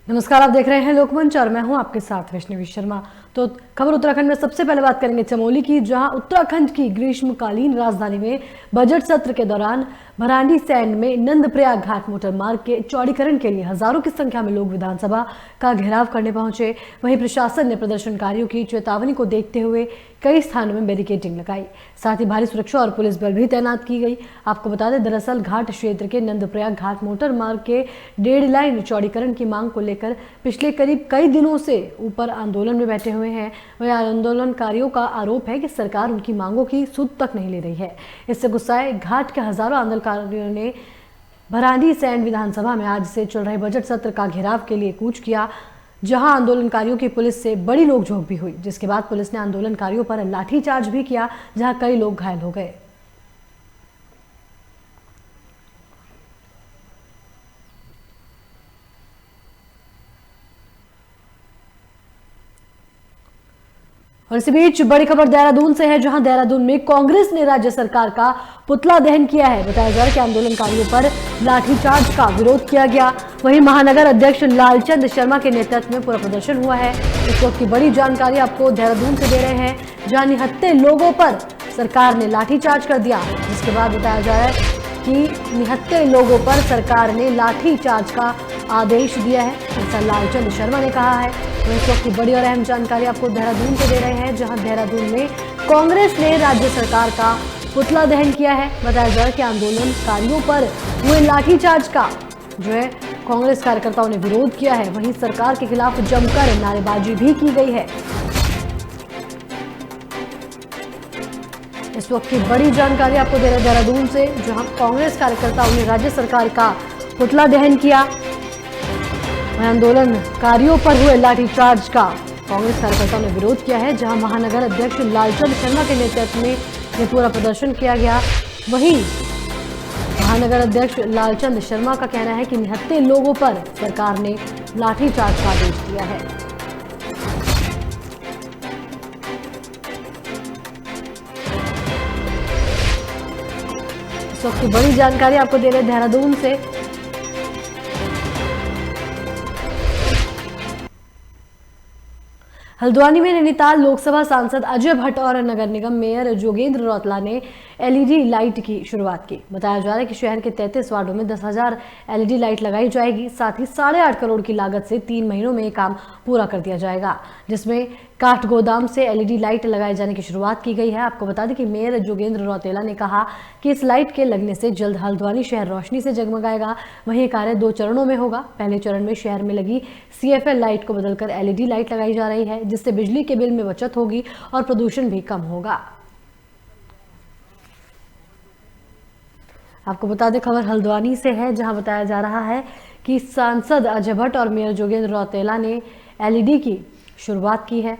नमस्कार, आप देख रहे हैं लोकमंच और मैं हूं आपके साथ वैष्णवी शर्मा। तो खबर उत्तराखंड में सबसे पहले बात करेंगे चमोली की, जहां उत्तराखंड की ग्रीष्मकालीन राजधानी में बजट सत्र के दौरान भरांडी सैंड में नंदप्रयाग घाट मोटर मार्ग के चौड़ीकरण के लिए हजारों की संख्या में लोग विधानसभा का घेराव करने पहुंचे। वहीं प्रशासन ने प्रदर्शनकारियों की चेतावनी को देखते हुए कई स्थानों में बैरिकेडिंग लगाई, साथ ही भारी सुरक्षा और पुलिस बल भी तैनात की गई। आपको बता दें, दरअसल घाट क्षेत्र के नंदप्रयाग घाट मोटर मार्ग के 1.5 लाइन चौड़ीकरण की मांग को लेकर पिछले करीब कई दिनों से ऊपर आंदोलन में बैठे हुए हैं। वहीं आंदोलनकारियों का आरोप है कि सरकार उनकी मांगों की सुध तक नहीं ले रही है। इससे गुस्साए घाट के हजारों आंदोलनकारियों ने भरांडी सैंड विधानसभा में आज से चल रहे बजट सत्र का घेराव के लिए कूच किया, जहां आंदोलनकारियों की पुलिस से बड़ी नोकझोंक भी हुई, जिसके बाद पुलिस ने आंदोलनकारियों पर लाठीचार्ज भी किया, जहां कई लोग घायल हो गए। और इसी बीच बड़ी खबर देहरादून से है, जहां देहरादून में कांग्रेस ने राज्य सरकार का पुतला दहन किया है। बताया जा रहा है कि आंदोलनकारियों पर लाठीचार्ज का विरोध किया गया। वहीं महानगर अध्यक्ष लालचंद शर्मा के नेतृत्व में पूरा प्रदर्शन हुआ है। इस वक्त की बड़ी जानकारी आपको देहरादून से दे रहे हैं, जहां निहत्थे लोगों पर सरकार ने लाठीचार्ज कर दिया, जिसके बाद बताया जा रहा है कि निहत्थे लोगों पर सरकार ने लाठीचार्ज का आदेश दिया है, ऐसा लालचंद शर्मा ने कहा है। तो इस वक्त की बड़ी और अहम जानकारी आपको देहरादून से दे रहे हैं, जहां देहरादून में कांग्रेस ने राज्य सरकार का पुतला दहन किया है। बताया जा रहा है कि आंदोलनकारियों पर हुए लाठीचार्ज का जो है कांग्रेस कार्यकर्ताओं ने विरोध किया है। वहीं सरकार के खिलाफ जमकर नारेबाजी भी की गई है। इस वक्त की बड़ी जानकारी आपको दे रहे हैं देहरादून से, जहां कांग्रेस कार्यकर्ताओं ने राज्य सरकार का पुतला दहन किया। आंदोलनकारियों पर हुए लाठीचार्ज का कांग्रेस कार्यकर्ताओं ने विरोध किया है, जहां महानगर अध्यक्ष लालचंद शर्मा के नेतृत्व में ये पूरा प्रदर्शन किया गया। वहीं महानगर अध्यक्ष लालचंद शर्मा का कहना है कि निहत्थे लोगों पर सरकार ने लाठीचार्ज का आदेश दिया है। इस वक्त की बड़ी जानकारी आपको दे रहे हैं देहरादून से। हल्द्वानी में नैनीताल लोकसभा सांसद अजय भट्ट और नगर निगम मेयर जोगेंद्र रौतेला ने एलईडी लाइट की शुरुआत की। बताया जा रहा है कि शहर के 33 वार्डों में 10,000 एलईडी लाइट लगाई जाएगी। साथ ही 8.5 करोड़ की लागत से 3 महीनों में ये काम पूरा कर दिया जाएगा, जिसमें काठगोदाम से एलईडी लाइट लगाए जाने की शुरुआत की गई है। आपको बता दें कि मेयर जोगेंद्र रौतेला ने कहा कि इस लाइट के लगने से जल्द हल्द्वानी शहर रोशनी से जगमगाएगा। वहीं ये कार्य 2 चरणों में होगा। पहले चरण में शहर में लगी CFL लाइट को बदलकर एलईडी लाइट लगाई जा रही है, जिससे बिजली के बिल में बचत होगी और प्रदूषण भी कम होगा। आपको बता दें, खबर हल्द्वानी से है, जहां बताया जा रहा है कि सांसद अजय भट्ट और मेयर जोगेंद्र रौतेला ने एलईडी की शुरुआत की है।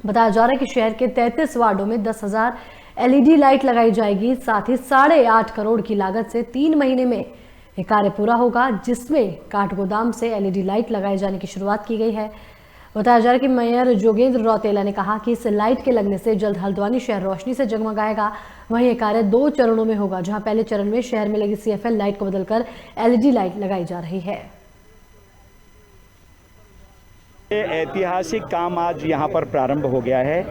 बताया जा रहा है कि शहर के 33 वार्डों में 10,000 एलईडी लाइट लगाई जाएगी। साथ ही 8.5 करोड़ की लागत से 3 महीने में यह कार्य पूरा होगा, जिसमें काठगोदाम से एलईडी लाइट लगाए जाने की शुरुआत की गई है। बताया जा रहा है कि मेयर जोगेंद्र रौतेला ने कहा कि इस लाइट के लगने से जल्द हल्द्वानी शहर रोशनी से जगमगाएगा। वहीं यह कार्य 2 चरणों में होगा, जहां पहले चरण में शहर में लगी CFL लाइट को बदलकर एलईडी लाइट लगाई जा रही है। ये ऐतिहासिक काम आज यहाँ पर प्रारंभ हो गया है।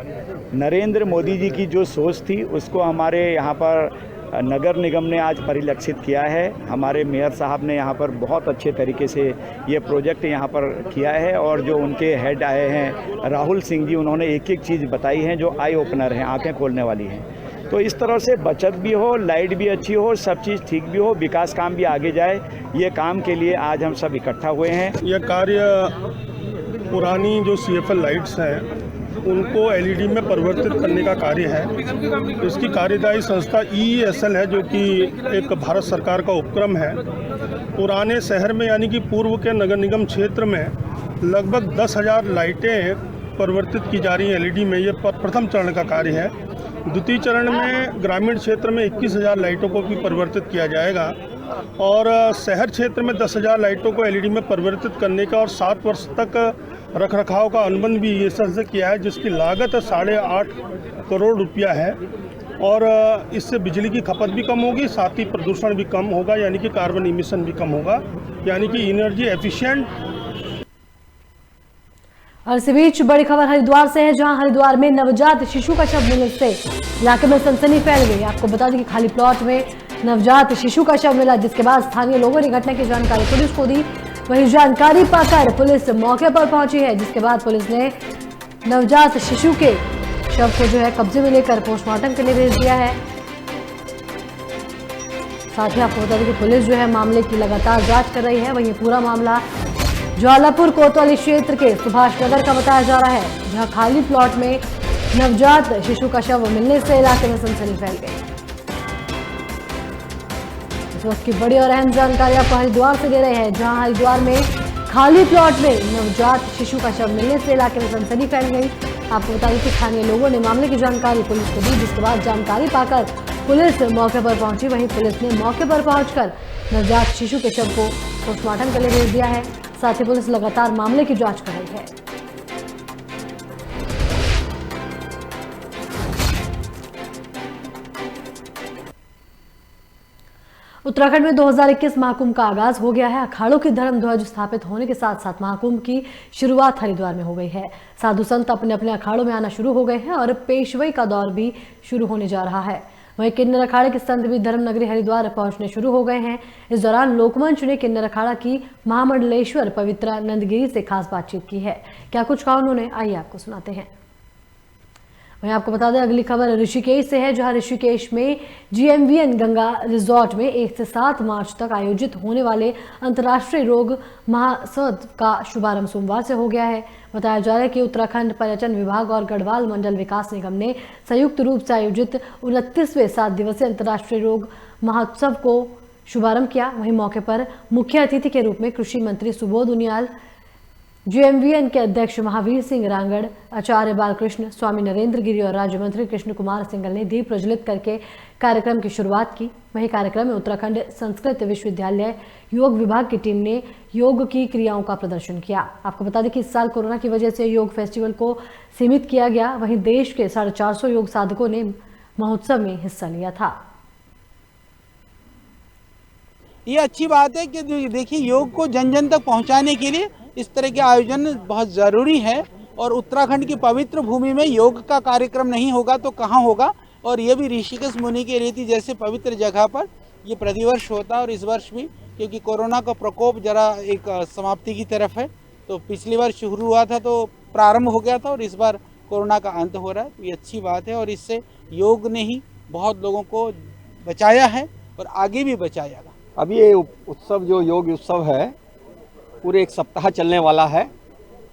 नरेंद्र मोदी जी की जो सोच थी उसको हमारे यहाँ पर नगर निगम ने आज परिलक्षित किया है। हमारे मेयर साहब ने यहाँ पर बहुत अच्छे तरीके से ये प्रोजेक्ट यहाँ पर किया है, और जो उनके हेड आए हैं राहुल सिंह जी, उन्होंने एक एक चीज़ बताई है जो आई ओपनर हैं, आंखें खोलने वाली हैं। तो इस तरह से बचत भी हो, लाइट भी अच्छी हो, सब चीज़ ठीक भी हो, विकास काम भी आगे जाए, ये काम के लिए आज हम सब इकट्ठा हुए हैं। यह कार्य पुरानी जो CFL लाइट्स हैं उनको LED में परिवर्तित करने का कार्य है। इसकी कार्यदायी संस्था EESL है, जो कि एक भारत सरकार का उपक्रम है। पुराने शहर में यानी कि पूर्व के नगर निगम क्षेत्र में लगभग 10,000 लाइटें परिवर्तित की जा रही हैं LED में। ये प्रथम चरण का कार्य है। द्वितीय चरण में ग्रामीण क्षेत्र में 21,000 लाइटों को भी परिवर्तित किया जाएगा, और शहर क्षेत्र में 10,000 लाइटों को LED में परिवर्तित करने का और 7 वर्ष तक रखरखाव का अनुबंध भी EESL से किया है, जिसकी लागत 8.5 करोड़ रुपया है। और इससे बिजली की खपत भी कम होगी, साथ ही प्रदूषण भी कम होगा, यानी कि कार्बन इमिशन भी कम होगा, यानी कि एनर्जी एफिशिएंट और इसी बीच बड़ी खबर हरिद्वार से है, जहां हरिद्वार में नवजात शिशु का शव मिलने से इलाके में सनसनी फैल गई। आपको बता दें कि खाली प्लॉट में नवजात शिशु का शव मिला, जिसके बाद स्थानीय लोगों ने घटना की जानकारी पुलिस को दी। वही जानकारी पाकर पुलिस मौके पर पहुंची है, जिसके बाद पुलिस ने नवजात शिशु के शव को जो है कब्जे में लेकर पोस्टमार्टम के लिए भेज दिया है। साथ ही आपको बता दें कि पुलिस जो है मामले की लगातार जांच कर रही है। वहीं पूरा मामला ज्वालापुर कोतवाली क्षेत्र के सुभाष नगर का बताया जा रहा है, जहां खाली प्लॉट में नवजात शिशु का शव मिलने से इलाके में सनसनी फैल गई। इस वक्त की बड़ी और अहम जानकारी आपको हरिद्वार से दे रहे हैं, जहां हरिद्वार में खाली प्लॉट में नवजात शिशु का शव मिलने से इलाके में सनसनी फैल गई। आपको बता दें कि स्थानीय लोगों ने मामले की जानकारी पुलिस को दी, जिसके बाद जानकारी पाकर पुलिस मौके पर पहुंची। वहीं पुलिस ने मौके पर पहुंचकर नवजात शिशु के शव को पोस्टमार्टम के लिए भेज दिया है। साथ ही पुलिस लगातार मामले की जांच कर रही है। उत्तराखंड में 2021 महाकुंभ का आगाज हो गया है। अखाड़ों की धर्म ध्वज स्थापित होने के साथ साथ महाकुंभ की शुरुआत हरिद्वार में हो गई है। साधु संत अपने अपने अखाड़ों में आना शुरू हो गए हैं और पेशवाई का दौर भी शुरू होने जा रहा है। वहीं किन्नर अखाड़े के संत भी धर्म नगरी हरिद्वार पहुंचने शुरू हो गए हैं। इस दौरान लोकमंच ने किन्नर अखाड़ा की महामंडलेश्वर पवित्रा नंदगिरी से खास बातचीत की है। क्या कुछ कहा उन्होंने, आइए आपको सुनाते हैं। वहीं आपको बता दें अगली खबर ऋषिकेश से है, जहां ऋषिकेश में GMVN गंगा रिजॉर्ट में 1 से 7 मार्च तक आयोजित होने वाले अंतर्राष्ट्रीय योग महोत्सव का शुभारंभ सोमवार से हो गया है। बताया जा रहा है कि उत्तराखंड पर्यटन विभाग और गढ़वाल मंडल विकास निगम ने संयुक्त रूप से आयोजित 29वें 7 दिवसीय अंतर्राष्ट्रीय योग महोत्सव को शुभारंभ किया। वहीं मौके पर मुख्य अतिथि के रूप में कृषि मंत्री सुबोध उनियाल, GMVN के अध्यक्ष महावीर सिंह रांगड़, आचार्य बालकृष्ण, स्वामी नरेंद्र गिरी और राज्य मंत्री कृष्ण कुमार सिंगल ने दीप प्रज्वलित करके कार्यक्रम की शुरुआत की। वहीं कार्यक्रम में उत्तराखंड संस्कृत विश्वविद्यालय योग विभाग की टीम ने योग की क्रियाओं का प्रदर्शन किया। आपको बता दें कि इस साल कोरोना की वजह से योग फेस्टिवल को सीमित किया गया। वहीं देश के 450 योग साधकों ने महोत्सव में हिस्सा लिया था। ये अच्छी बात है कि देखिए योग को जन जन तक पहुंचाने के लिए इस तरह के आयोजन बहुत ज़रूरी है। और उत्तराखंड की पवित्र भूमि में योग का कार्यक्रम नहीं होगा तो कहाँ होगा। और ये भी ऋषिकेश मुनि की रीति जैसे पवित्र जगह पर ये प्रतिवर्ष होता है। और इस वर्ष भी क्योंकि कोरोना का प्रकोप जरा एक समाप्ति की तरफ है, तो पिछली बार शुरू हुआ था तो प्रारंभ हो गया था और इस बार कोरोना का अंत हो रहा है, तो ये अच्छी बात है। और इससे योग ने ही बहुत लोगों को बचाया है और आगे भी बचाएगा। अभी ये उत्सव जो योग उत्सव है पूरे 1 सप्ताह चलने वाला है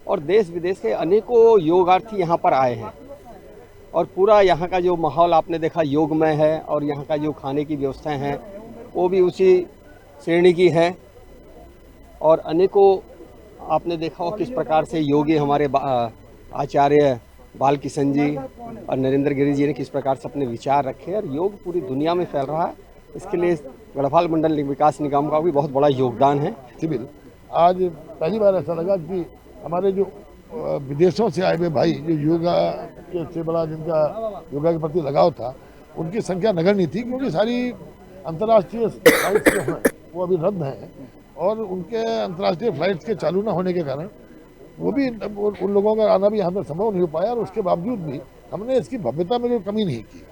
और देश विदेश के अनेकों योगार्थी यहाँ पर आए हैं। और पूरा यहाँ का जो माहौल आपने देखा योगमय है और यहाँ का जो खाने की व्यवस्थाएं हैं वो भी उसी श्रेणी की है। और अनेकों आपने देखा हो किस प्रकार से योगी हमारे आचार्य बालकिशन जी और नरेंद्र गिरी जी ने किस प्रकार से अपने विचार रखे और योग पूरी दुनिया में फैल रहा है। इसके लिए गढ़वाल मंडल विकास निगम का भी बहुत बड़ा योगदान है। सिविल आज पहली बार ऐसा लगा कि हमारे जो विदेशों से आए हुए भाई जो योगा के से बड़ा जिनका योगा के प्रति लगाव था उनकी संख्या नगण्य थी, क्योंकि सारी अंतर्राष्ट्रीय फ्लाइट्स जो हैं वो अभी रद्द हैं और उनके अंतर्राष्ट्रीय फ्लाइट्स के चालू न होने के कारण वो भी उन लोगों का आना भी यहाँ पर संभव नहीं हो पाया। और उसके बावजूद भी हमने इसकी भव्यता में कोई कमी नहीं की।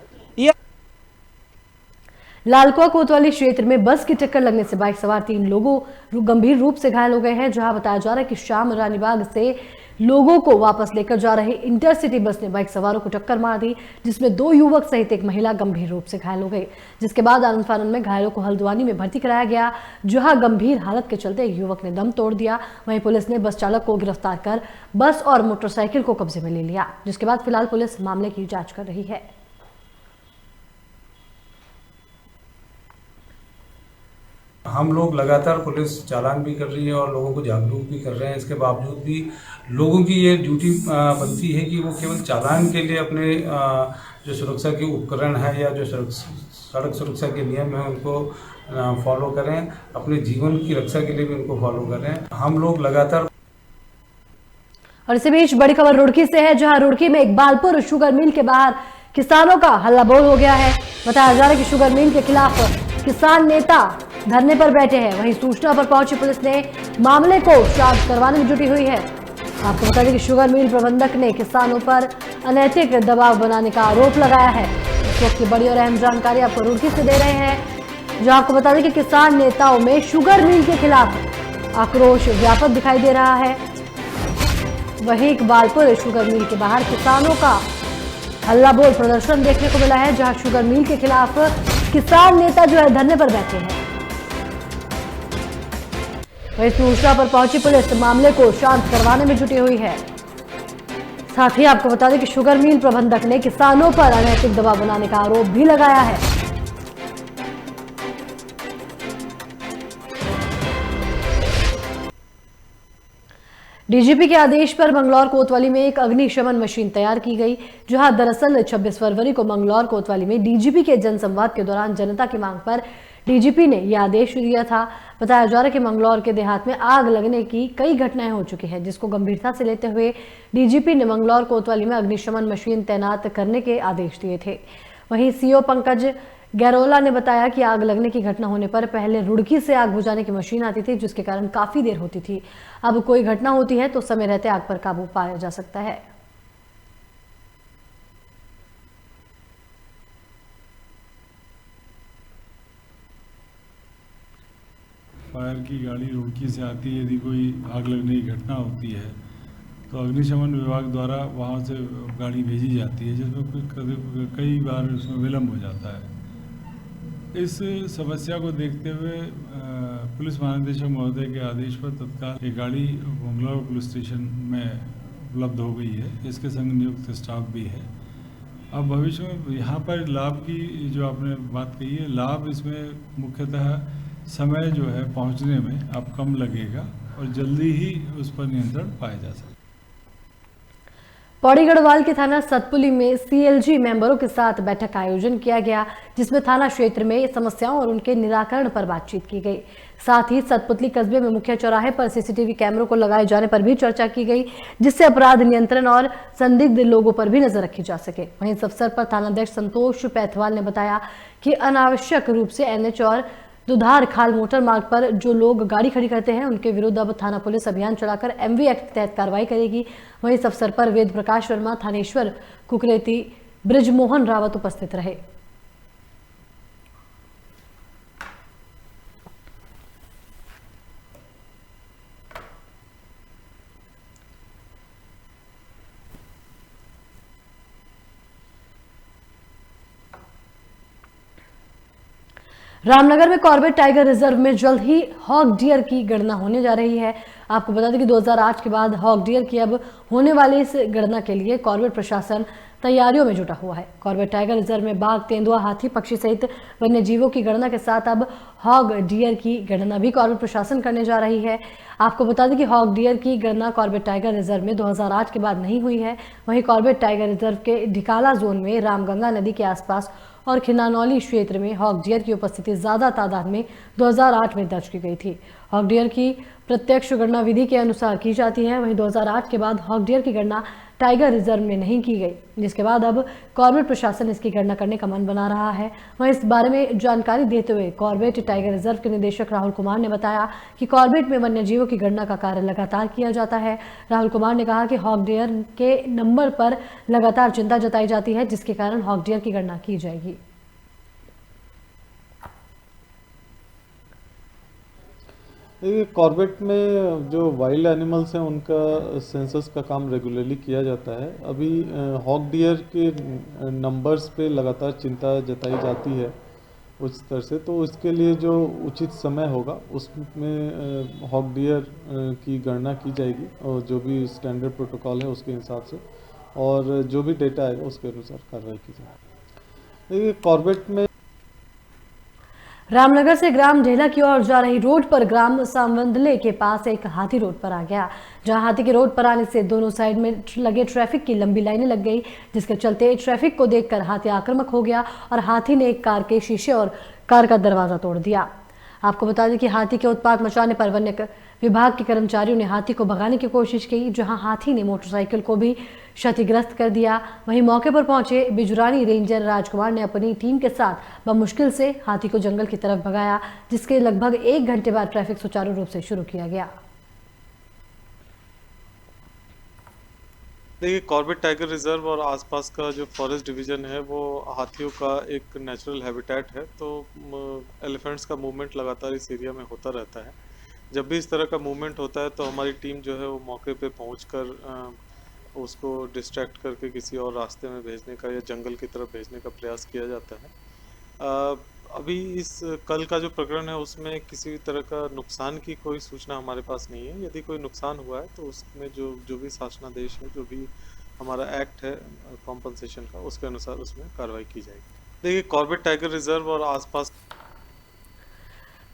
लालकुआ कोतवाली क्षेत्र में बस की टक्कर लगने से बाइक सवार 3 लोगों गंभीर रूप से घायल हो गए हैं, जहां बताया जा रहा है कि शाम रानीबाग से लोगों को वापस लेकर जा रही इंटरसिटी बस ने बाइक सवारों को टक्कर मार दी, जिसमें 2 युवक सहित एक महिला गंभीर रूप से घायल हो गई। जिसके बाद आनंद फानंद में घायलों को हल्द्वानी में भर्ती कराया गया, जहां गंभीर हालत के चलते एक युवक ने दम तोड़ दिया। वहीं पुलिस ने बस चालक को गिरफ्तार कर बस और मोटरसाइकिल को कब्जे में ले लिया, जिसके बाद फिलहाल पुलिस मामले की जाँच कर रही है। हम लोग लगातार पुलिस चालान भी कर रही है और लोगों को जागरूक भी कर रहे हैं। इसके बावजूद भी लोगों की ये ड्यूटी बनती है कि वो केवल चालान के लिए अपने जो सुरक्षा के उपकरण है या जो सड़क सुरक्षा के नियम है उनको फॉलो करें, अपने जीवन की रक्षा के लिए भी उनको फॉलो करें। हम लोग लगातार। और इसी बीच बड़ी खबर रुड़की से है, जहां रुड़की में एक बालपुर शुगर मिल के बाहर किसानों का हल्ला बोल हो गया है। बताया जा रहा है कि शुगर मिल के खिलाफ किसान नेता धरने पर बैठे हैं। वहीं सूचना पर पहुंची पुलिस ने मामले को शांत करवाने में जुटी हुई है। आपको बता दें कि शुगर मिल प्रबंधक ने किसानों पर अनैतिक दबाव बनाने का आरोप लगाया है। इस वक्त की बड़ी और अहम जानकारी आपको रुड़की से दे रहे हैं, जो आपको बता दें कि किसान नेताओं में शुगर मिल के खिलाफ आक्रोश व्यापक दिखाई दे रहा है। वहीं इकबालपुर शुगर मिल के बाहर किसानों का हल्ला बोल प्रदर्शन देखने को मिला है, जहां शुगर मिल के खिलाफ किसान नेता जो है धरने पर बैठे हैं। वहीं सूचना पर पहुंची पुलिस मामले को शांत करवाने में जुटी हुई है। साथ ही आपको बता दें कि शुगर मिल प्रबंधक ने किसानों पर अनैतिक दबाव बनाने का आरोप भी लगाया है। डीजीपी के आदेश पर मंगलौर कोतवाली में एक अग्निशमन मशीन तैयार की गई, जहां दरअसल 26 फरवरी को मंगलौर कोतवाली में डीजीपी के जनसंवाद के दौरान जनता की मांग पर डीजीपी ने यह आदेश दिया था। बताया जा रहा है कि मंगलौर के देहात में आग लगने की कई घटनाएं हो चुकी हैं, जिसको गंभीरता से लेते हुए डीजीपी ने मंगलौर कोतवाली में अग्निशमन मशीन तैनात करने के आदेश दिए थे। वहीं सीओ पंकज गैरोला ने बताया कि आग लगने की घटना होने पर पहले रुड़की से आग बुझाने की मशीन आती थी, जिसके कारण काफी देर होती थी। अब कोई घटना होती है तो समय रहते आग पर काबू पाया जा सकता है। फायर की गाड़ी रुड़की से आती है, यदि कोई आग लगने की घटना होती है तो अग्निशमन विभाग द्वारा वहाँ से गाड़ी भेजी जाती है, जिसमें कई बार उसमें विलम्ब हो जाता है। इस समस्या को देखते हुए पुलिस महानिदेशक महोदय के आदेश पर तत्काल एक गाड़ी मंगलौर पुलिस स्टेशन में उपलब्ध हो गई है। इसके संग नियुक्त स्टाफ भी है। अब भविष्य में यहाँ पर लाभ की जो आपने बात कही है, लाभ इसमें मुख्यतः समय जो है पहुँचने में अब कम लगेगा और जल्दी ही उस पर नियंत्रण पाया जा सकता है। पौड़ी गढ़वाल के थाना सतपुली में सीएलजी मेंबरों के साथ बैठक का आयोजन किया गया, जिसमें थाना क्षेत्र में समस्याओं और उनके निराकरण पर बातचीत की गई। साथ ही सतपुतली कस्बे में मुख्य चौराहे पर सीसीटीवी कैमरों को लगाए जाने पर भी चर्चा की गई, जिससे अपराध नियंत्रण और संदिग्ध लोगों पर भी नजर रखी जा सके। वहीं इस अवसर पर थानाध्यक्ष संतोष पैथवाल ने बताया कि अनावश्यक रूप से एनएच और दुधार खाल मोटर मार्ग पर जो लोग गाड़ी खड़ी करते हैं, उनके विरुद्ध अब थाना पुलिस अभियान चलाकर एमवी एक्ट के तहत कार्रवाई करेगी। वहीं इस अवसर पर वेद प्रकाश वर्मा, थानेश्वर कुकरेती, ब्रिजमोहन रावत उपस्थित रहे। रामनगर में कॉर्बेट टाइगर रिजर्व में जल्द ही हॉग डियर की गणना होने जा रही है। आपको बता दें कि 2008 के बाद हॉग डियर की अब होने वाली इस गणना के लिए कॉर्बेट प्रशासन तैयारियों में जुटा हुआ है। कॉर्बेट टाइगर रिजर्व में बाघ, तेंदुआ, हाथी, पक्षी सहित वन्य जीवों की गणना के साथ अब हॉग डियर की गणना भी कॉर्बेट प्रशासन करने जा रही है। आपको बता दें कि हॉग डियर की गणना कॉर्बेट टाइगर रिजर्व में 2008 के बाद नहीं हुई है। वहीं कॉर्बेट टाइगर रिजर्व के ढिकाला जोन में रामगंगा नदी के आसपास और खिनानौली क्षेत्र में हॉग डियर की उपस्थिति ज्यादा तादाद में 2008 में दर्ज की गई थी। हॉग डियर की प्रत्यक्ष गणना विधि के अनुसार की जाती है। वहीं 2008 के बाद हॉग डियर की गणना टाइगर रिजर्व में नहीं की गई, जिसके बाद अब कॉर्बेट प्रशासन इसकी गणना करने का मन बना रहा है। वहीं इस बारे में जानकारी देते हुए कॉर्बेट टाइगर रिजर्व के निदेशक राहुल कुमार ने बताया कि कॉर्बेट में वन्य जीवों की गणना का कार्य लगातार किया जाता है। राहुल कुमार ने कहा कि हॉग डियर के नंबर पर लगातार चिंता जताई जाती है, जिसके कारण हॉग डियर की गणना की जाएगी। देखिए, कॉर्बेट में जो वाइल्ड एनिमल्स हैं उनका सेंसस का काम रेगुलरली किया जाता है। अभी हॉग डियर के नंबर्स पे लगातार चिंता जताई जाती है उस तरह से, तो इसके लिए जो उचित समय होगा उसमें हॉग डियर की गणना की जाएगी और जो भी स्टैंडर्ड प्रोटोकॉल है उसके हिसाब से, और जो भी डेटा आएगा उसके अनुसार कार्रवाई की जाएगी। देखिए, कॉर्बेट में रामनगर से ग्राम ढेला की ओर जा रही रोड पर ग्राम सांवंदले के पास एक हाथी रोड पर आ गया, जहां हाथी के रोड पर आने से दोनों साइड में लगे ट्रैफिक की लंबी लाइनें लग गई, जिसके चलते ट्रैफिक को देखकर हाथी आक्रामक हो गया और हाथी ने एक कार के शीशे और कार का दरवाजा तोड़ दिया। आपको बता दें कि हाथी के उत्पात मचाने पर वन्य विभाग के कर्मचारियों ने हाथी को भगाने की कोशिश की, जहां हाथी ने मोटरसाइकिल को भी क्षतिग्रस्त कर दिया। वहीं मौके पर पहुंचे बिजुरानी रेंजर राजकुमार ने अपनी टीम के साथ बमुश्किल से हाथी को जंगल की तरफ भगाया, जिसके लगभग 1 घंटे बाद ट्रैफिक सुचारू रूप से शुरू किया गया। देखिए, कॉर्बेट टाइगर रिजर्व और आसपास का जो फॉरेस्ट डिवीज़न है वो हाथियों का एक नेचुरल हैबिटेट है, तो एलिफेंट्स का मूवमेंट लगातार इस एरिया में होता रहता है। जब भी इस तरह का मूवमेंट होता है तो हमारी टीम जो है वो मौके पे पहुंचकर उसको डिस्ट्रैक्ट करके किसी और रास्ते में भेजने का या जंगल की तरफ भेजने का प्रयास किया जाता है। अभी इस कल का जो प्रकरण है उसमें किसी भी तरह का नुकसान की कोई सूचना हमारे पास नहीं है। यदि कोई नुकसान हुआ है तो उसमें जो भी शासनादेश है, जो भी हमारा एक्ट है कॉम्पनसेशन का, उसके अनुसार उसमें कार्रवाई की जाएगी। देखिए, कॉर्बेट टाइगर रिजर्व और आसपास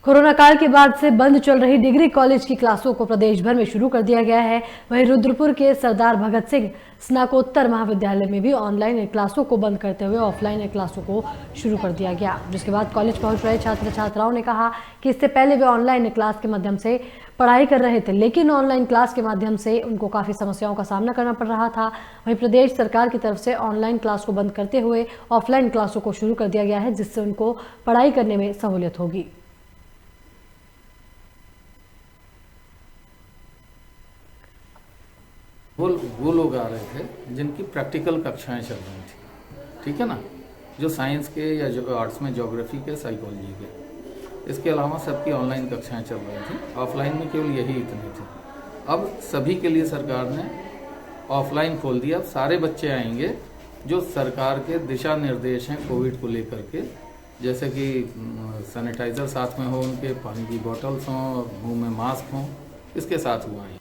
कोरोना काल के बाद से बंद चल रही डिग्री कॉलेज की क्लासों को प्रदेश भर में शुरू कर दिया गया है। वहीं रुद्रपुर के सरदार भगत सिंह स्नाकोत्तर महाविद्यालय में भी ऑनलाइन क्लासों को बंद करते हुए ऑफलाइन क्लासों को शुरू कर दिया गया, जिसके बाद कॉलेज पहुंच रहे छात्र छात्राओं ने कहा कि इससे पहले वे ऑनलाइन क्लास के माध्यम से पढ़ाई कर रहे थे, लेकिन ऑनलाइन क्लास के माध्यम से उनको काफ़ी समस्याओं का सामना करना पड़ रहा था। वहीं प्रदेश सरकार की तरफ से ऑनलाइन क्लास को बंद करते हुए ऑफलाइन क्लासों को शुरू कर दिया गया है, जिससे उनको पढ़ाई करने में सहूलियत होगी। वो लोग आ रहे थे जिनकी प्रैक्टिकल कक्षाएं चल रही थी, ठीक है ना, जो साइंस के या जो आर्ट्स में ज्योग्राफी के, साइकोलॉजी के। इसके अलावा सबकी ऑनलाइन कक्षाएं चल रही थी, ऑफलाइन में केवल यही इतने थे। अब सभी के लिए सरकार ने ऑफलाइन खोल दिया। अब सारे बच्चे आएंगे जो सरकार के दिशा निर्देश हैं कोविड को लेकर के, जैसे कि सैनिटाइज़र साथ में हो, उनके पानी की बॉटल्स हों, मुँह में मास्क हों, इसके साथ हुआ है।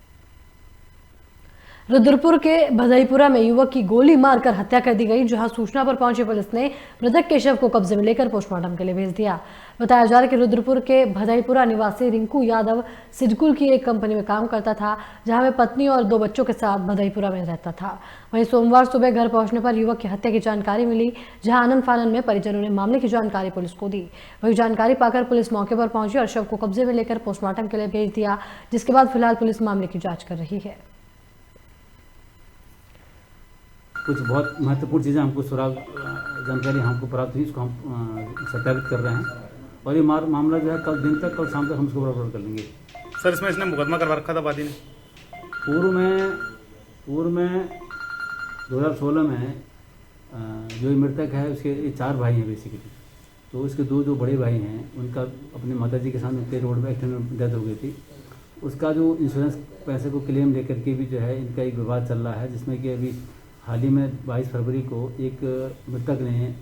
रुद्रपुर के भदईपुरा में युवक की गोली मारकर हत्या कर दी गई, जहां सूचना पर पहुंची पुलिस ने मृतक के शव को कब्जे में लेकर पोस्टमार्टम के लिए भेज दिया। बताया जा रहा है कि रुद्रपुर के भदईपुरा निवासी रिंकू यादव सिडकुल की एक कंपनी में काम करता था, जहां वह पत्नी और 2 बच्चों के साथ भदईपुरा में रहता था। वहीं सोमवार सुबह घर पहुंचने पर युवक की हत्या की जानकारी मिली, जहां आनन फानन में परिजनों ने मामले की जानकारी पुलिस को दी। वही जानकारी पाकर पुलिस मौके पर पहुंची और शव को कब्जे में लेकर पोस्टमार्टम के लिए भेज दिया, जिसके बाद फिलहाल पुलिस मामले की जाँच कर रही है। कुछ बहुत महत्वपूर्ण चीज़ें हमको सुराग जानकारी हमको प्राप्त हुई, इसको हम सत्यापित कर रहे हैं और ये मामला जो है कल दिन तक, कल शाम तक हम इसको बराबर कर लेंगे। सर, इसमें इसने मुकदमा करवा रखा था वादी ने? पूर्व में 2016 में जो मृतक है उसके 4 भाई हैं बेसिकली, तो इसके 2 जो बड़े भाई हैं उनका अपने माताजी के साथ उनके रोड पर एक्सीडेंट में डेथ हो गई थी। उसका जो इंश्योरेंस पैसे को क्लेम लेकर के भी जो है इनका एक विवाद चल रहा है, जिसमें कि अभी हाल ही में 22 फरवरी को एक मृतक ने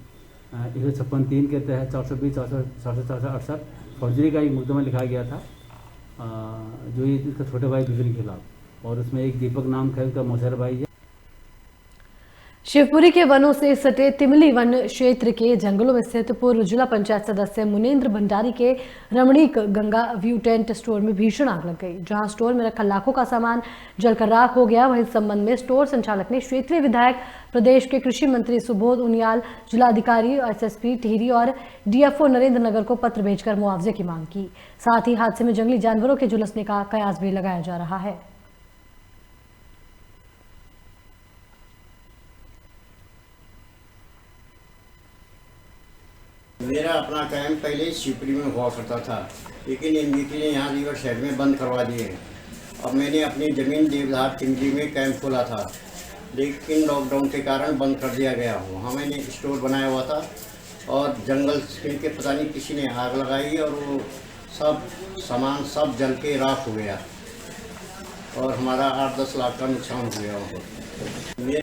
156(3) के तहत 420, 468 फौजरी का एक मुकदमा लिखा गया था, जो ये इसका छोटे भाई विपिन के खिलाफ, और उसमें एक दीपक नाम का उनका मौसेर भाई है। शिवपुरी के वनों से सटे तिमली वन क्षेत्र के जंगलों में स्थित पूर्व जिला पंचायत सदस्य मुनेन्द्र भंडारी के रमणीक गंगा व्यू टेंट स्टोर में भीषण आग लग गई, जहां स्टोर में रखा लाखों का सामान जलकर राख हो गया। वहीं इस संबंध में स्टोर संचालक ने क्षेत्रीय विधायक, प्रदेश के कृषि मंत्री सुबोध उनियाल, जिलाधिकारी एसएसपी टिहरी और डीएफओ नरेंद्र नगर को पत्र भेजकर मुआवजे की मांग की। साथ ही हादसे में जंगली जानवरों के झुलसने का कयास भी लगाया जा रहा है। मेरा अपना कैंप पहले शिवपुरी में हुआ करता था, लेकिन एमबीपी ने यहाँ रिवर साइड में बंद करवा दिए। अब मैंने अपनी ज़मीन देवधार तिमली में कैंप खोला था, लेकिन लॉकडाउन के कारण बंद कर दिया गया। वहाँ मैंने स्टोर बनाया हुआ था और जंगल के पता नहीं किसी ने आग लगाई और वो सब सामान सब जल के राख हो गया और हमारा 8-10 लाख का नुकसान हो गया वहाँ।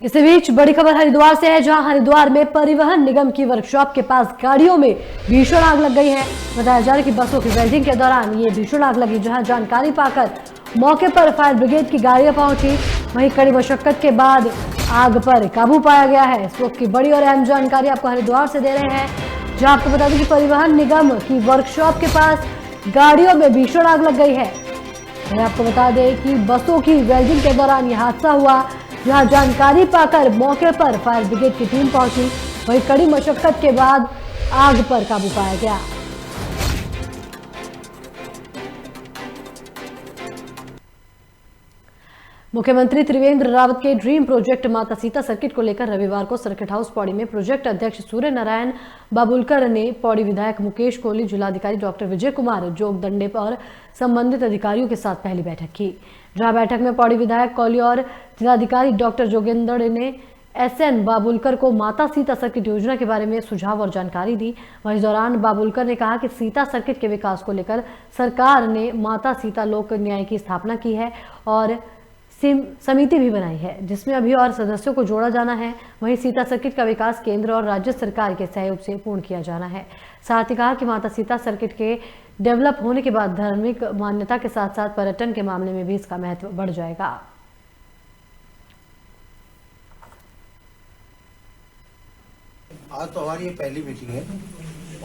इसी बीच बड़ी खबर हरिद्वार से है, जहां हरिद्वार में परिवहन निगम की वर्कशॉप के पास गाड़ियों में भीषण आग लग गई है। बताया जा रहा है कि बसों की वेल्डिंग के दौरान ये भीषण आग लगी, जहां जानकारी पाकर मौके पर फायर ब्रिगेड की गाड़ियां पहुंची। वहीं कड़ी मशक्कत के बाद आग पर काबू पाया गया है। इस वक्त की बड़ी और अहम जानकारी आपको हरिद्वार से दे रहे हैं, जहां आपको बता दें कि परिवहन निगम की वर्कशॉप के पास गाड़ियों में भीषण आग लग गई है। मैं आपको बता दें कि बसों की वेल्डिंग के दौरान यह हादसा हुआ, जहां जानकारी पाकर मौके पर फायर ब्रिगेड की टीम पहुंची। वहीं कड़ी मशक्कत के बाद आग पर काबू पाया गया। मुख्यमंत्री त्रिवेंद्र रावत के ड्रीम प्रोजेक्ट माता सीता सर्किट को लेकर रविवार को सर्किट हाउस पौड़ी में प्रोजेक्ट अध्यक्ष सूर्य नारायण बाबुलकर ने पौड़ी विधायक मुकेश कोहली, जिलाधिकारी डॉक्टर विजय कुमार जोगदंडे और संबंधित अधिकारियों के साथ पहली बैठक की। जहां बैठक में पौड़ी विधायक कोहली और जिलाधिकारी डॉक्टर जोगेंद्र ने SN बाबुलकर को माता सीता सर्किट योजना के बारे में सुझाव और जानकारी दी। वहीं इस दौरान बाबुलकर ने कहा कि सीता सर्किट के विकास को लेकर सरकार ने माता सीता लोक न्याय की स्थापना की है और समिति भी बनाई है, जिसमें अभी और सदस्यों को जोड़ा जाना है। वहीं सीता सर्किट का विकास केंद्र और राज्य सरकार के सहयोग से पूर्ण किया जाना है। साथ ही कहा कि माता सीता सर्किट के डेवलप होने के बाद धार्मिक मान्यता के साथ साथ पर्यटन के मामले में भी इसका महत्व बढ़ जाएगा। आज तो हमारी ये पहली मीटिंग है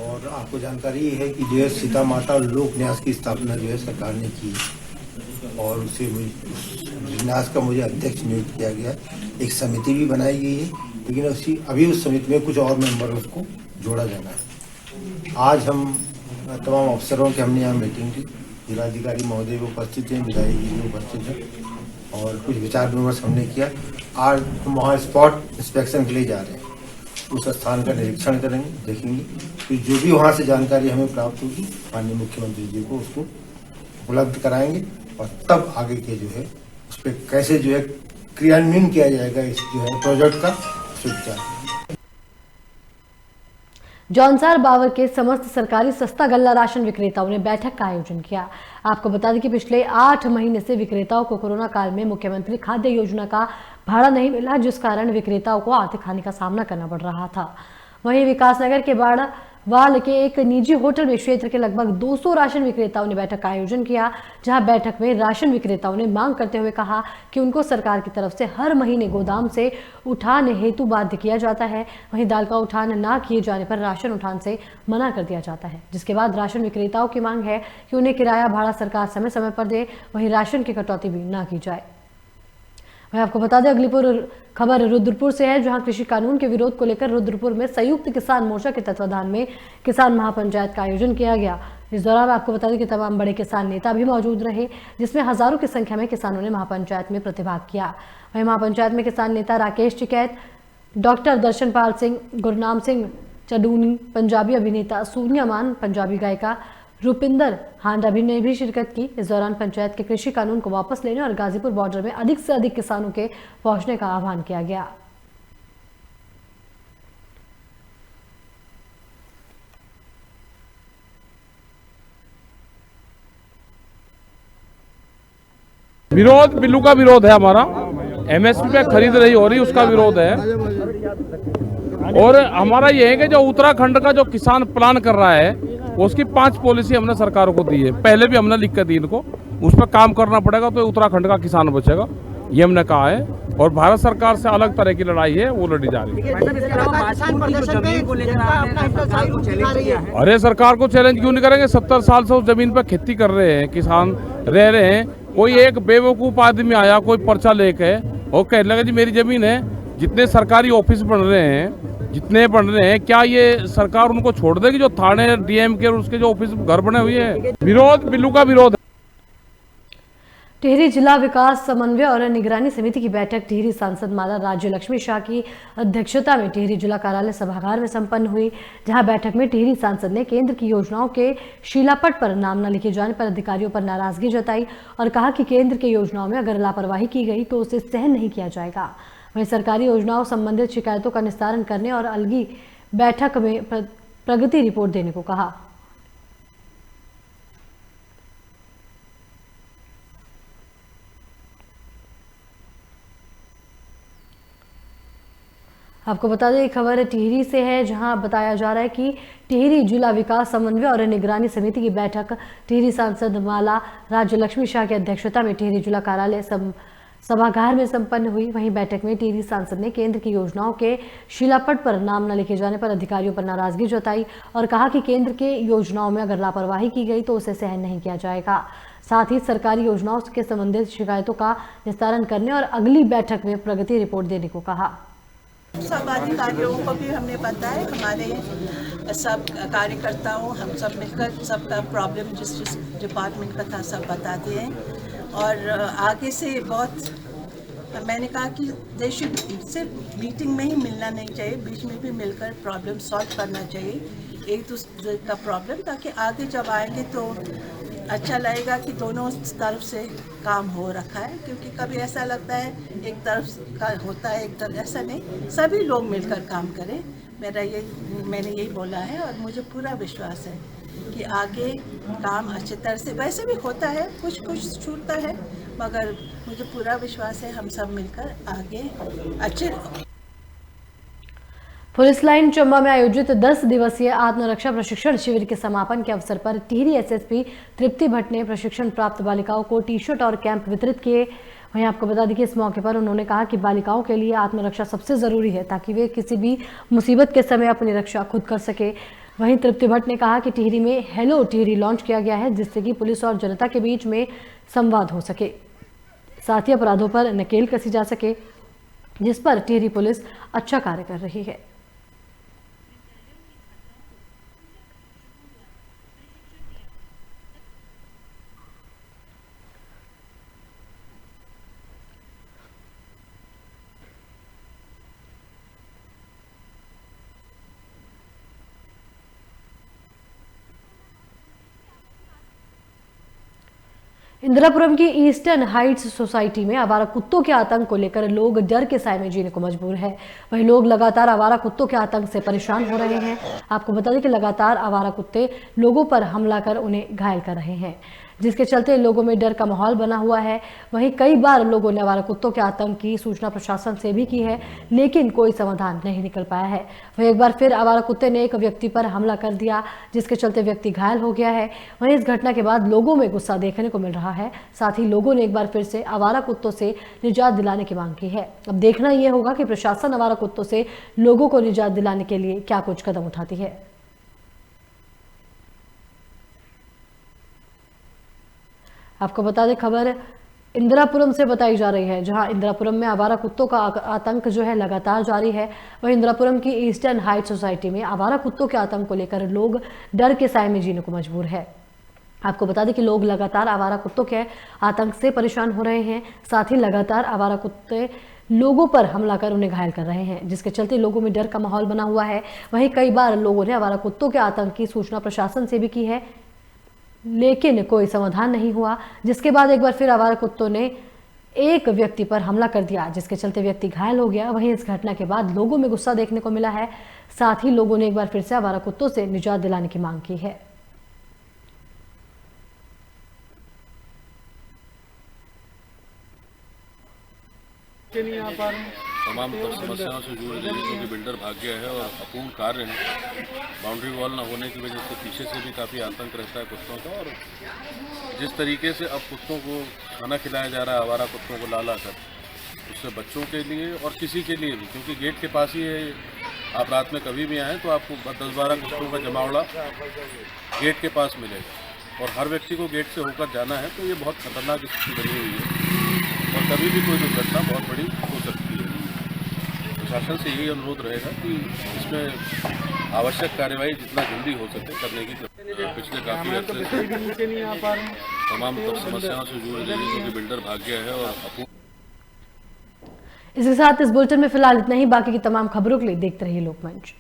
और आपको जानकारी है कि जो है सीता माता लोक न्यास की स्थापना जो है सरकार ने की और उसे न्यास का मुझे अध्यक्ष नियुक्त किया गया। एक समिति भी बनाई गई है, लेकिन अभी उस समिति में कुछ और मेंबर उसको जोड़ा जाना है। आज हम तमाम अफसरों की हमने यहाँ मीटिंग की, जिलाधिकारी महोदय भी उपस्थित हैं, विधायक जी भी उपस्थित हैं और कुछ विचार विमर्श हमने किया। आज हम वहाँ स्पॉट इंस्पेक्शन के लिए जा रहे हैं, उस स्थान का निरीक्षण करेंगे, देखेंगे कि जो भी वहाँ से जानकारी हमें प्राप्त होगी माननीय मुख्यमंत्री जी को उसको उपलब्ध कराएंगे और तब आगे के जो है उस पर कैसे जो है क्रियान्वयन किया जाएगा इस जो है प्रोजेक्ट का सुविचार। जौनसार बावर के समस्त सरकारी सस्ता गल्ला राशन विक्रेताओं ने बैठक का आयोजन किया। आपको बता दें कि पिछले 8 महीने से विक्रेताओं को कोरोना काल में मुख्यमंत्री खाद्य योजना का भाड़ा नहीं मिला, जिस कारण विक्रेताओं को आर्थिक हानि का सामना करना पड़ रहा था। वहीं विकासनगर के बाड़वाल के एक निजी होटल में क्षेत्र के लगभग 200 राशन विक्रेताओं ने बैठक का आयोजन किया, जहां बैठक में राशन विक्रेताओं ने मांग करते हुए कहा कि उनको सरकार की तरफ से हर महीने गोदाम से उठान हेतु बाध्य किया जाता है। वहीं दाल का उठान ना किए जाने पर राशन उठान से मना कर दिया जाता है, जिसके बाद राशन विक्रेताओं की मांग है कि उन्हें किराया भाड़ा सरकार समय समय पर दे, वहीं राशन की कटौती भी ना की जाए। वहीं आपको बता दें अगली खबर रुद्रपुर से है, जहां कृषि कानून के विरोध को लेकर रुद्रपुर में संयुक्त किसान मोर्चा के तत्वाधान में किसान महापंचायत का आयोजन किया गया। इस दौरान आपको बता दें कि तमाम बड़े किसान नेता भी मौजूद रहे, जिसमें हजारों की संख्या में किसानों ने महापंचायत में प्रतिभाग किया। वहीं महापंचायत में किसान नेता राकेश टिकैत, डॉक्टर दर्शनपाल सिंह, गुरनाम सिंह चडूनी, पंजाबी अभिनेता सोनिया मान, पंजाबी गायिका रुपिंदर हांडा भी ने भी शिरकत की। इस दौरान पंचायत के कृषि कानून को वापस लेने और गाजीपुर बॉर्डर में अधिक से अधिक किसानों के पहुंचने का आह्वान किया गया। विरोध बिल्लू का विरोध है हमारा, MSP पे खरीद रही हो रही उसका विरोध है। और हमारा ये है कि जो उत्तराखंड का जो किसान प्लान कर रहा है उसकी 5 पॉलिसी हमने सरकारों को दी है, पहले भी हमने लिख कर दी इनको, उस पर काम करना पड़ेगा तो उत्तराखंड का किसान बचेगा, ये हमने कहा है। और भारत सरकार से अलग तरह की लड़ाई है, वो लड़ी जा रही है। अरे सरकार को चैलेंज क्यों नहीं करेंगे? 70 साल से उस जमीन पर खेती कर रहे हैं, किसान रह रहे हैं। कोई एक बेवकूफ़ आदमी आया कोई पर्चा लेके और कहने लगा जी मेरी जमीन है। जितने सरकारी ऑफिस बन रहे हैं, जितने बन रहे हैं, क्या ये सरकार उनको छोड़ देगी जो थाने DM के और उसके जो ऑफिस घर बने हुए हैं? विरोध बिल्लू का विरोध है। टिहरी जिला विकास समन्वय और निगरानी समिति की बैठक टिहरी सांसद माला राज्य लक्ष्मी शाह की अध्यक्षता में टिहरी जिला कार्यालय सभागार में संपन्न हुई, जहां बैठक में टिहरी सांसद ने केंद्र की योजनाओं के शिलापट पर नाम न लिखे जाने पर अधिकारियों पर नाराजगी जताई और कहा कि केंद्र की योजनाओं में अगर लापरवाही की गई तो उसे सहन नहीं किया जाएगा। वहीं सरकारी योजनाओं संबंधित शिकायतों का निस्तारण करने और अलगी बैठक में प्रगति रिपोर्ट देने को कहा। आपको बता दें खबर टिहरी से है, जहां बताया जा रहा है कि टिहरी जिला विकास समन्वय और निगरानी समिति की बैठक टिहरी सांसद माला राज्य लक्ष्मी शाह की अध्यक्षता में टिहरी जिला कार्यालय सभागार में संपन्न हुई। वहीं बैठक में टिहरी सांसद ने केंद्र की योजनाओं के शिलापट पर नाम न लिखे जाने पर अधिकारियों पर नाराजगी जताई और कहा कि केंद्र के योजनाओं में अगर लापरवाही की गई तो उसे सहन नहीं किया जाएगा। साथ ही सरकारी योजनाओं के संबंधित शिकायतों का निस्तारण करने और अगली बैठक में प्रगति रिपोर्ट देने को कहा। सब अधिकारियों को भी हमने बताया, हमारे सब कार्यकर्ताओं हम सब मिलकर सबका प्रॉब्लम जिस डिपार्टमेंट का था सब बता दिए और आगे से बहुत मैंने कहा कि देश सिर्फ मीटिंग में ही मिलना नहीं चाहिए, बीच में भी मिलकर प्रॉब्लम सॉल्व करना चाहिए एक दूसरे का प्रॉब्लम, ताकि आगे जब आएंगे तो अच्छा लगेगा कि दोनों तरफ से काम हो रखा है। क्योंकि कभी ऐसा लगता है एक तरफ का होता है, एक तरफ ऐसा नहीं, सभी लोग मिलकर काम करें। मैंने यही बोला है और मुझे पूरा विश्वास है कि आगे काम अच्छी तरह से, वैसे भी होता है कुछ छूटता है, मगर मुझे पूरा विश्वास है हम सब मिलकर आगे अच्छे। पुलिस लाइन चंबा में आयोजित 10 दिवसीय आत्मरक्षा प्रशिक्षण शिविर के समापन के अवसर पर टिहरी एसएसपी तृप्ति भट्ट ने प्रशिक्षण प्राप्त बालिकाओं को टी शर्ट और कैंप वितरित किए। वहीं आपको बता दें कि इस मौके पर उन्होंने कहा कि बालिकाओं के लिए आत्मरक्षा सबसे जरूरी है ताकि वे किसी भी मुसीबत के समय अपनी रक्षा खुद कर सके। वहीं तृप्ति भट्ट ने कहा कि टिहरी में हेलो टिहरी लॉन्च किया गया है, जिससे कि पुलिस और जनता के बीच में संवाद हो सके, साथ ही अपराधों पर नकेल कसी जा सके, जिस पर टिहरी पुलिस अच्छा कार्य कर रही है। इंदिरापुरम की ईस्टर्न हाइट्स सोसाइटी में आवारा कुत्तों के आतंक को लेकर लोग डर के साए में जीने को मजबूर है। वहीं लोग लगातार आवारा कुत्तों के आतंक से परेशान हो रहे हैं। आपको बता दें कि लगातार आवारा कुत्ते लोगों पर हमला कर उन्हें घायल कर रहे हैं, जिसके चलते लोगों में डर का माहौल बना हुआ है। वहीं कई बार लोगों ने आवारा कुत्तों के आतंक की सूचना प्रशासन से भी की है, लेकिन कोई समाधान नहीं निकल पाया है। वहीं एक बार फिर आवारा कुत्ते ने एक व्यक्ति पर हमला कर दिया, जिसके चलते व्यक्ति घायल हो गया है। वहीं इस घटना के बाद लोगों में गुस्सा देखने को मिल रहा है। साथ ही लोगों ने एक बार फिर से आवारा कुत्तों से निजात दिलाने की मांग की है। अब देखना यह होगा कि प्रशासन आवारा कुत्तों से लोगों को निजात दिलाने के लिए क्या कुछ कदम उठाती है। आपको बता दें खबर इंदिरापुरम से बताई जा रही है, जहां इंदिरापुरम में आवारा कुत्तों का आतंक जो है लगातार जारी है। वहीं इंदिरापुरम की ईस्टर्न हाइट सोसाइटी में आवारा कुत्तों के आतंक को लेकर लोग डर के साए में जीने को मजबूर है। आपको बता दें कि लोग लगातार आवारा कुत्तों के आतंक से परेशान हो रहे हैं। साथ ही लगातार आवारा कुत्ते लोगों पर हमला कर उन्हें घायल कर रहे हैं, जिसके चलते लोगों में डर का माहौल बना हुआ है। वहीं कई बार लोगों ने आवारा कुत्तों के आतंक की सूचना प्रशासन से भी की है, लेकिन कोई समाधान नहीं हुआ। जिसके बाद एक बार फिर आवारा कुत्तों ने एक व्यक्ति पर हमला कर दिया, जिसके चलते व्यक्ति घायल हो गया। वहीं इस घटना के बाद लोगों में गुस्सा देखने को मिला है। साथ ही लोगों ने एक बार फिर से आवारा कुत्तों से निजात दिलाने की मांग की है। तमाम समस्याओं से जुड़ रही है, क्योंकि बिल्डर भाग गया है और अपूर्ण कार्य है। बाउंड्री वॉल न होने की वजह से पीछे से भी काफ़ी आतंक रहता है कुत्तों का। और जिस तरीके से अब कुत्तों को खाना खिलाया जा रहा है आवारा कुत्तों को ला कर, उससे बच्चों के लिए और किसी के लिए भी, क्योंकि गेट के पास ही है, आप रात में कभी भी आएँ तो आपको 10-12 कुत्तों का जमावड़ा गेट के पास मिलेगा और हर व्यक्ति को गेट से होकर जाना है। तो ये बहुत खतरनाक स्थिति बनी हुई है और कभी भी कोई दुर्घटना बहुत बड़ी हो सकती है। प्रशासन से यही अनुरोध रहेगा कि इसमें आवश्यक कार्यवाही जितना जल्दी हो सके करने की। पिछले काफ़ी अर्से से तमाम समस्याओं से जुड़ रही है, क्योंकि बिल्डर भाग गया है और इसके साथ इस बुलेटिन में फिलहाल इतना ही। बाकी की तमाम खबरों के लिए देखते रहिए लोकमंच।